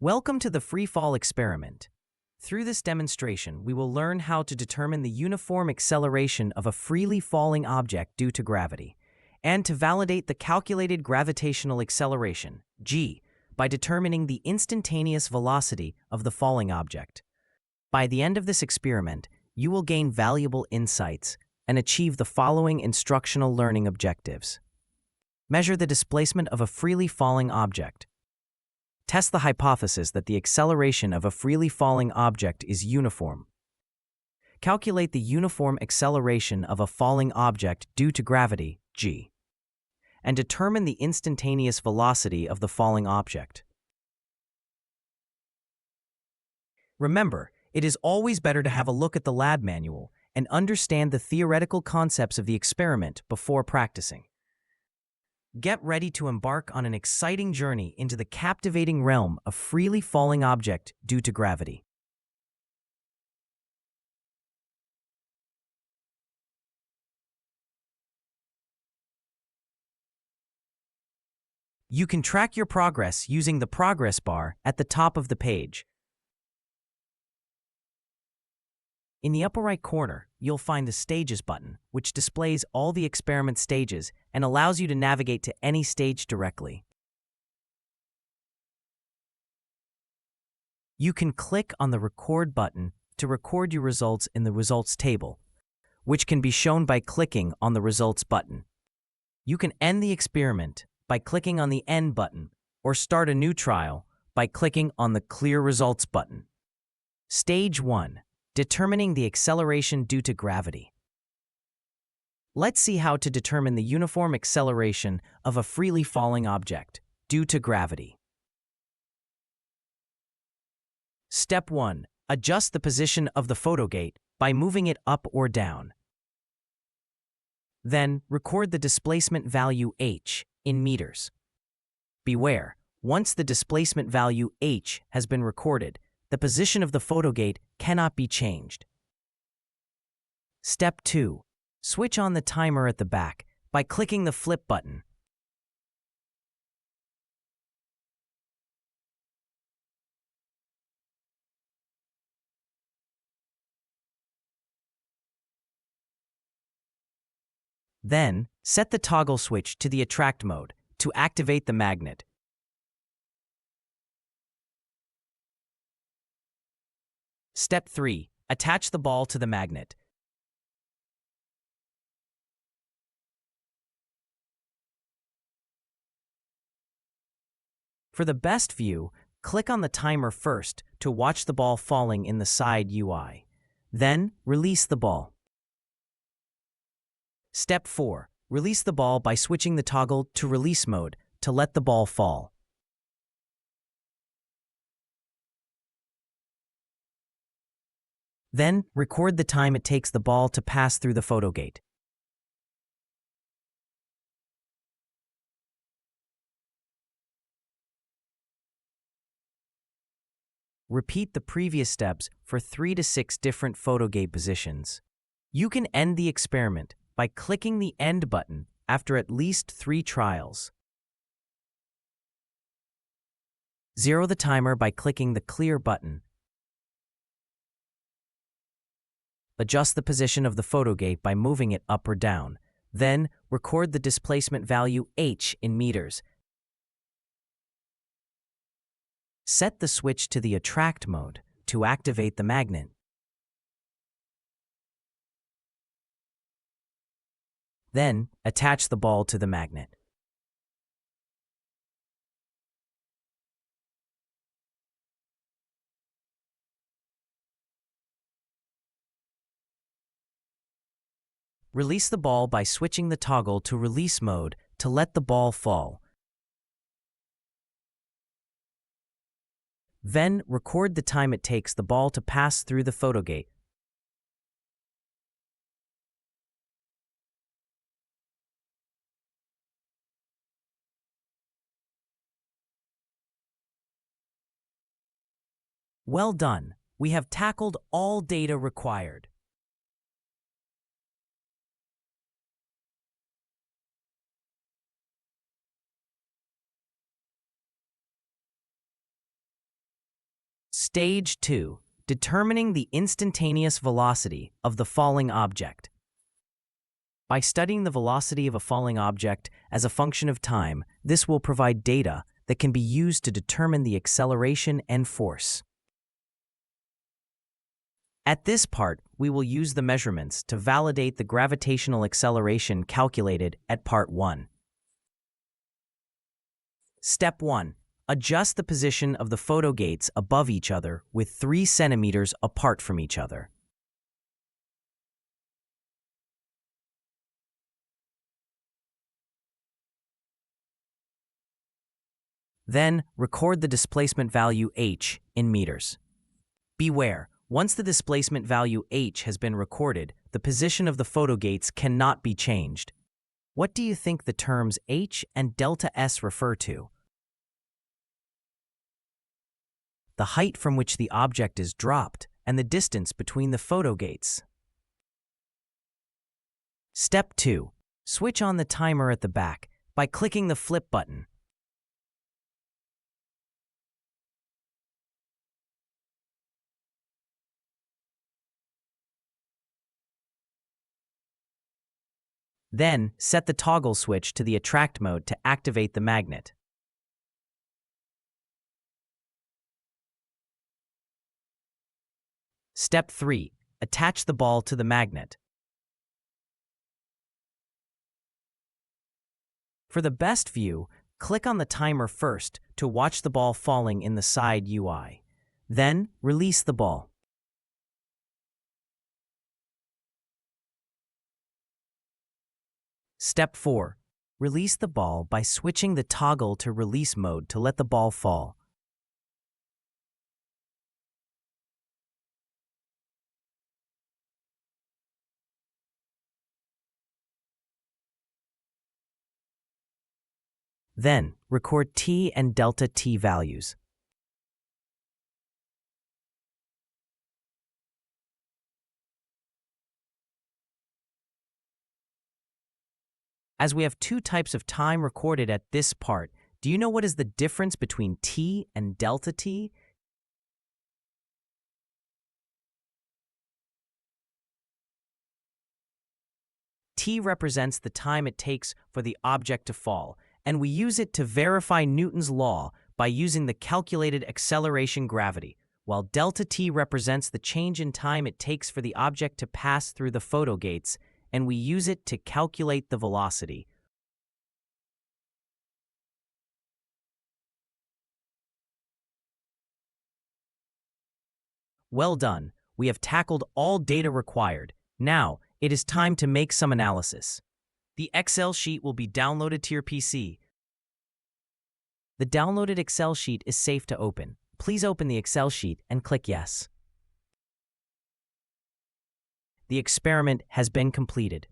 Welcome to the free fall experiment. Through this demonstration, we will learn how to determine the uniform acceleration of a freely falling object due to gravity, and to validate the calculated gravitational acceleration, g, by determining the instantaneous velocity of the falling object. By the end of this experiment, you will gain valuable insights and achieve the following instructional learning objectives. Measure the displacement of a freely falling object. Test the hypothesis that the acceleration of a freely falling object is uniform. Calculate the uniform acceleration of a falling object due to gravity, g, and determine the instantaneous velocity of the falling object. Remember, it is always better to have a look at the lab manual and understand the theoretical concepts of the experiment before practicing. Get ready to embark on an exciting journey into the captivating realm of freely falling object due to gravity. You can track your progress using the progress bar at the top of the page. In the upper right corner, you'll find the Stages button, which displays all the experiment stages and allows you to navigate to any stage directly. You can click on the Record button to record your results in the results table, which can be shown by clicking on the Results button. You can end the experiment by clicking on the End button, or start a new trial by clicking on the Clear Results button. Stage 1. Determining the acceleration due to gravity. Let's see how to determine the uniform acceleration of a freely falling object due to gravity. Step 1. Adjust the position of the photogate by moving it up or down. Then, record the displacement value h in meters. Beware, once the displacement value h has been recorded, the position of the photogate cannot be changed. Step 2. Switch on the timer at the back by clicking the flip button. Then, set the toggle switch to the attract mode to activate the magnet. Step 3. Attach the ball to the magnet. For the best view, click on the timer first to watch the ball falling in the side UI. Then, release the ball. Step 4. Release the ball by switching the toggle to release mode to let the ball fall. Then, record the time it takes the ball to pass through the photogate. Repeat the previous steps for 3 to 6 different photogate positions. You can end the experiment by clicking the End button after at least 3 trials. Zero the timer by clicking the Clear button. Adjust the position of the photogate by moving it up or down. Then, record the displacement value h in meters. Set the switch to the Attract mode to activate the magnet. Then, attach the ball to the magnet. Release the ball by switching the toggle to release mode to let the ball fall. Then, record the time it takes the ball to pass through the photogate. Well done! We have tackled all data required. Stage 2. Determining the instantaneous velocity of the falling object. By studying the velocity of a falling object as a function of time, this will provide data that can be used to determine the acceleration and force. At this part, we will use the measurements to validate the gravitational acceleration calculated at Part 1. Step 1. Adjust the position of the photogates above each other with 3 centimeters apart from each other. Then, record the displacement value h in meters. Beware, once the displacement value h has been recorded, the position of the photogates cannot be changed. What do you think the terms h and delta s refer to? The height from which the object is dropped and the distance between the photogates. Step 2. Switch on the timer at the back by clicking the flip button. Then, set the toggle switch to the attract mode to activate the magnet. Step 3. Attach the ball to the magnet. For the best view, click on the timer first to watch the ball falling in the side UI. Then, release the ball. Step 4. Release the ball by switching the toggle to release mode to let the ball fall. Then, record t and delta t values. As we have 2 types of time recorded at this part, do you know what is the difference between t and delta t? T represents the time it takes for the object to fall, and we use it to verify Newton's law by using the calculated acceleration gravity, while delta t represents the change in time it takes for the object to pass through the photogates, and we use it to calculate the velocity. Well done, we have tackled all data required. Now, it is time to make some analysis. The Excel sheet will be downloaded to your PC. The downloaded Excel sheet is safe to open. Please open the Excel sheet and click Yes. The experiment has been completed.